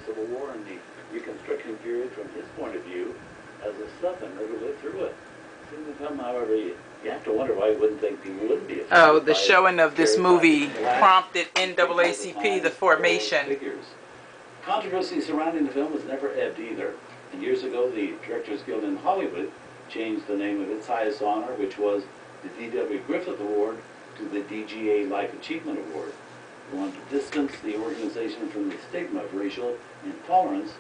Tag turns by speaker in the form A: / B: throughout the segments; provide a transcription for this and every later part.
A: Civil War and the Reconstruction period from his point of view as a Southerner who lived through it. In the film, however, you have to wonder why you wouldn't think people wouldn't be.
B: Oh, the showing of this movie prompted NAACP, the formation.
A: Figures. Controversy surrounding the film has never ebbed either. And years ago, the Directors Guild in Hollywood changed the name of its highest honor, which was the D.W. Griffith Award, to the DGA Life Achievement Award. They wanted to distance the organization from the stigma of racial intolerance,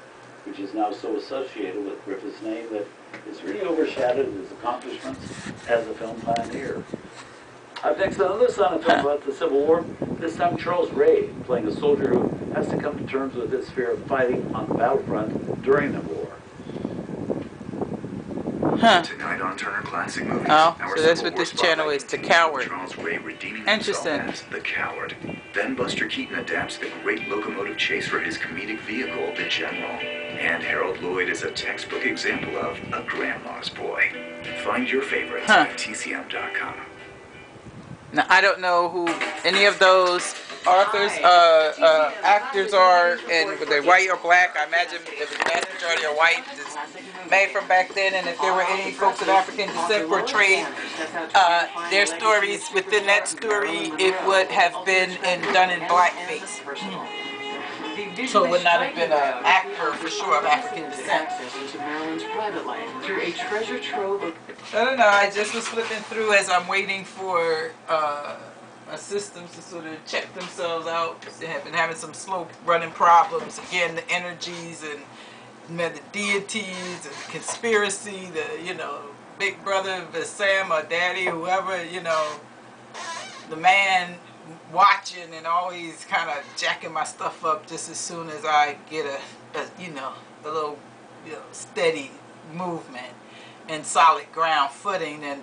A: which is now so associated with Griffith's name that it's really overshadowed his accomplishments as a film pioneer. Up next, another son of film about the Civil War, this time Charles Ray, playing a soldier who has to come to terms with his fear of fighting on the battlefront during the war.
C: Tonight on Turner Classic Movies.
B: Oh, so that's what this channel is, The Coward.
C: Charles Ray redeeming
B: Interesting.
C: himself as The Coward. Then Buster Keaton adapts the great locomotive chase for his comedic vehicle, The General. And Harold Lloyd is a textbook example of a grandma's boy. Find your favorites at TCM.com.
B: Now, I don't know who any of those authors, actors are, and whether they're white or black. I imagine if the vast majority are white, it's made from back then, and if there were any folks of African descent portrayed their stories within that story, it would have been done in blackface. So it would not have been an actor for sure of African descent.
D: Through a treasure trove of...
B: I don't know, I just was flipping through as I'm waiting for my systems to sort of check themselves out. They have been having some slow running problems. Again, the energies and the deities and the conspiracy, the, you know, big brother, the Sam or daddy, whoever, you know, the man watching and always kind of jacking my stuff up just as soon as I get a you know, a little, you know, steady movement and solid ground footing, and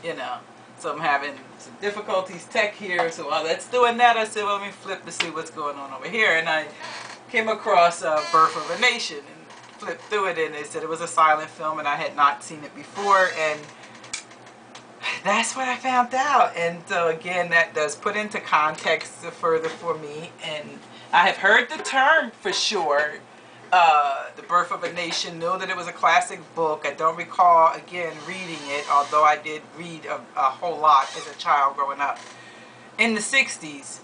B: you know, so I'm having some difficulties tech here. So while that's doing that, I said, well, let me flip to see what's going on over here, and I came across Birth of a Nation and flipped through it, and they said it was a silent film and I had not seen it before, and that's what I found out. And so again, that does put into context further for me, and I have heard the term for sure, The Birth of a Nation, know that it was a classic book. I don't recall, again, reading it, although I did read a whole lot as a child growing up in the 60s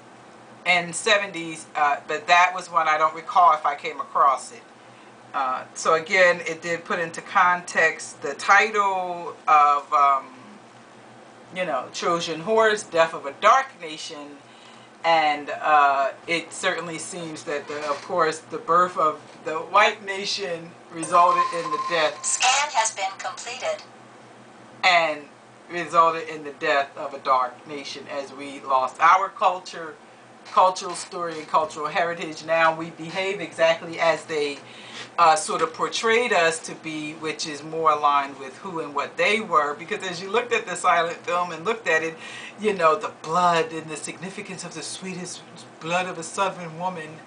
B: and 70s, but that was one I don't recall if I came across it. So again, it did put into context the title of you know, Trojan Horse, Death of a Dark Nation, and it certainly seems that, of course, the birth of the white nation resulted in the death.
E: Scan has been completed.
B: And resulted in the death of a dark nation as we lost our culture, cultural story, and cultural heritage. Now we behave exactly as they sort of portrayed us to be, which is more aligned with who and what they were. Because as you looked at the silent film and looked at it, you know, the blood and the significance of the sweetest blood of a southern woman,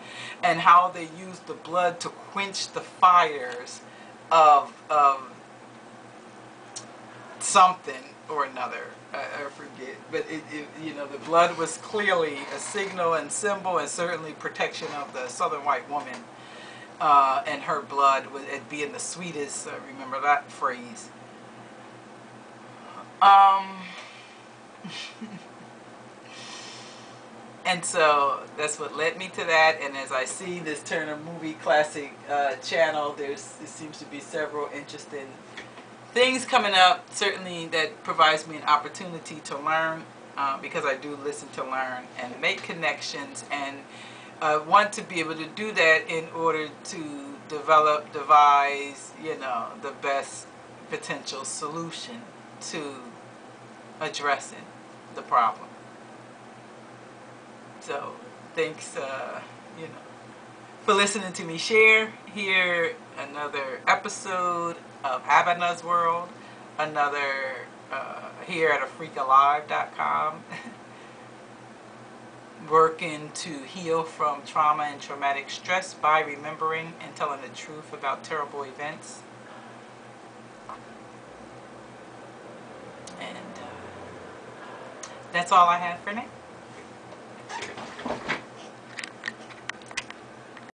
B: and how they used the blood to quench the fires of something or another. I forget, but you know, the blood was clearly a signal and symbol, and certainly protection of the southern white woman, and her blood was it being the sweetest. Remember that phrase. And so that's what led me to that. And as I see this Turner Movie Classic channel, it seems to be several interesting things coming up, certainly that provides me an opportunity to learn, because I do listen to learn and make connections, and want to be able to do that in order to develop, devise, you know, the best potential solution to addressing the problem. So thanks, you know, for listening to me share here another episode of Abana's World, another here at AfrikaLive.com, working to heal from trauma and traumatic stress by remembering and telling the truth about terrible events. And that's all I have for now.